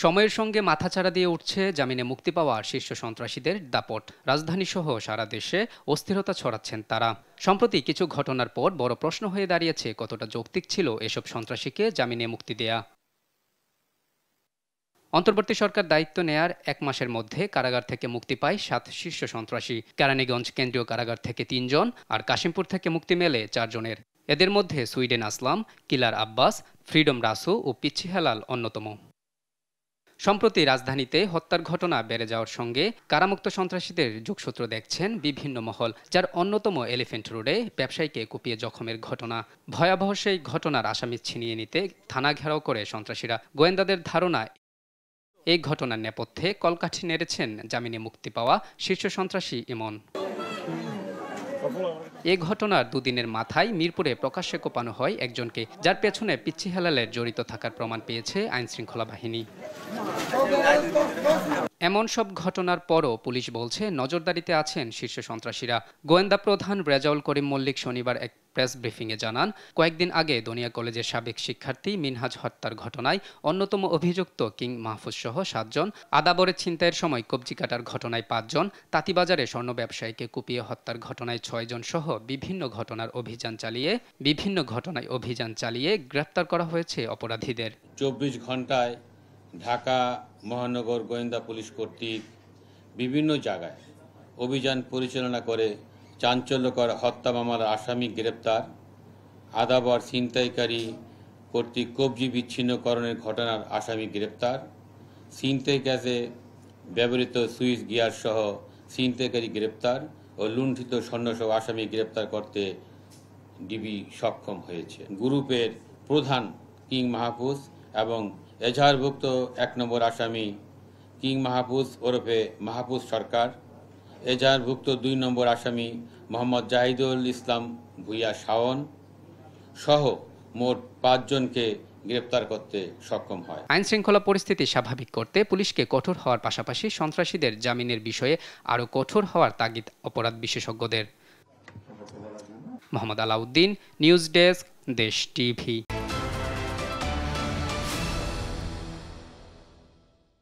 সময়ের সঙ্গে মাথাচাড়া দিয়ে উঠছে জামিনে মুক্তি পাওয়া শীর্ষ সন্ত্রাসীদের দাপট। রাজধানীসহ সারা দেশে অস্থিরতা ছড়াচ্ছেন তারা। সম্প্রতি কিছু ঘটনার পর বড় প্রশ্ন হয়ে দাঁড়িয়েছে কতটা যৌক্তিক ছিল এসব সন্ত্রাসীকে জামিনে মুক্তি দেয়া। অন্তর্বর্তী সরকার দায়িত্ব নেয়ার 1 মাসের মধ্যে কারাগার থেকে মুক্তি পায় 7 শীর্ষ সন্ত্রাসী। কেরানীগঞ্জ কেন্দ্রীয় কারাগার থেকে 3 জন আর কাশিমপুর থেকে মুক্তি মেলে 4 জনের। এদের মধ্যে সুইডেন আসলাম, কিলার আব্বাস, ফ্রিডম রাসু ও পিচ্ছি হেলাল অন্যতম। সম্প্রতি রাজধানীতে হত্যার ঘটনা বেড়ে যাওয়ার সঙ্গে কারামুক্ত সন্ত্রাসীদের যোগসূত্র দেখছেন বিভিন্ন মহল, যার অন্যতম এলিফ্যান্ট রোডে ব্যবসায়ীকে কুপিয়ে জখমের ঘটনা। ভয়াবহ সেই ঘটনার আসামি ছিনিয়ে নিতে থানা ঘেরাও করে সন্ত্রাসীরা। গোয়েন্দাদের ধারণা, এই ঘটনার নেপথ্যে কলকাঠি নেড়েছেন জামিনে মুক্তি পাওয়া শীর্ষ সন্ত্রাসী ইমন। এ ঘটনার দুদিনের মাথায় মিরপুরে প্রকাশ্যে কোপানো হয় একজনকে, যার পেছনে পিচ্ছি হেলালের জড়িত থাকার প্রমাণ পেয়েছে আইনশৃঙ্খলা বাহিনী। এমন সব ঘটনার পরও পুলিশ বলছে নজরদারিতে আছেন শীর্ষ সন্ত্রাসীরা। গোয়েন্দা প্রধান রেজাউল করিম মল্লিক শনিবার এক প্রেস ব্রিফিংয়ে জানান, কয়েকদিন আগে দনিয়া কলেজের সাবেক শিক্ষার্থী মিনহাজ হত্যার ঘটনায় অন্যতম অভিযুক্ত কিং মাহফুজ সহ 7 জন, আদাবরে ছিনতাইয়ের সময় কবজি কাটার ঘটনায় 5 জন, তাঁতিবাজারে স্বর্ণ ব্যবসায়ীকে কুপিয়ে হত্যার ঘটনায় 6 জন সহ বিভিন্ন ঘটনায় অভিযান চালিয়ে গ্রেপ্তার করা হয়েছে অপরাধীদের। 24 ঘন্টায় ঢাকা মহানগর গোয়েন্দা পুলিশ কর্তৃক বিভিন্ন জায়গায় অভিযান পরিচালনা করে চাঞ্চল্যকর হত্যা মামলার আসামি গ্রেপ্তার, আদাবর ছিনতাইকারী কর্তৃক কবজি বিচ্ছিন্নকরণের ঘটনার আসামি গ্রেপ্তার, ছিনতাই কাজে ব্যবহৃত সুইচ গিয়ার সহ ছিনতাইকারী গ্রেপ্তার ও লুণ্ঠিত স্বর্ণসহ আসামি গ্রেপ্তার করতে ডিবি সক্ষম হয়েছে। গ্রুপের প্রধান কিং মাহফুজ এবং এজাহারভুক্ত 1 নম্বর আসামি কিং মাহফুজ ওরফে মাহফুজ সরকার, এজাহারভুক্ত 2 নম্বর আসামি মোহাম্মদ জাহিদুল ইসলাম ভুইয়া শাওন সহ মোট 5 জনকে গ্রেপ্তার করতে সক্ষম হয়। আইন শৃঙ্খলা পরিস্থিতি স্বাভাবিক করতে পুলিশকে কঠোর হওয়ার পাশাপাশি সন্ত্রাসীদের জামিনের বিষয়ে আরও কঠোর হওয়ার তাগিদ অপরাধ বিশেষজ্ঞদের। মোহাম্মদ আলাউদ্দিন, নিউজ ডেস্ক, দেশ টিভি।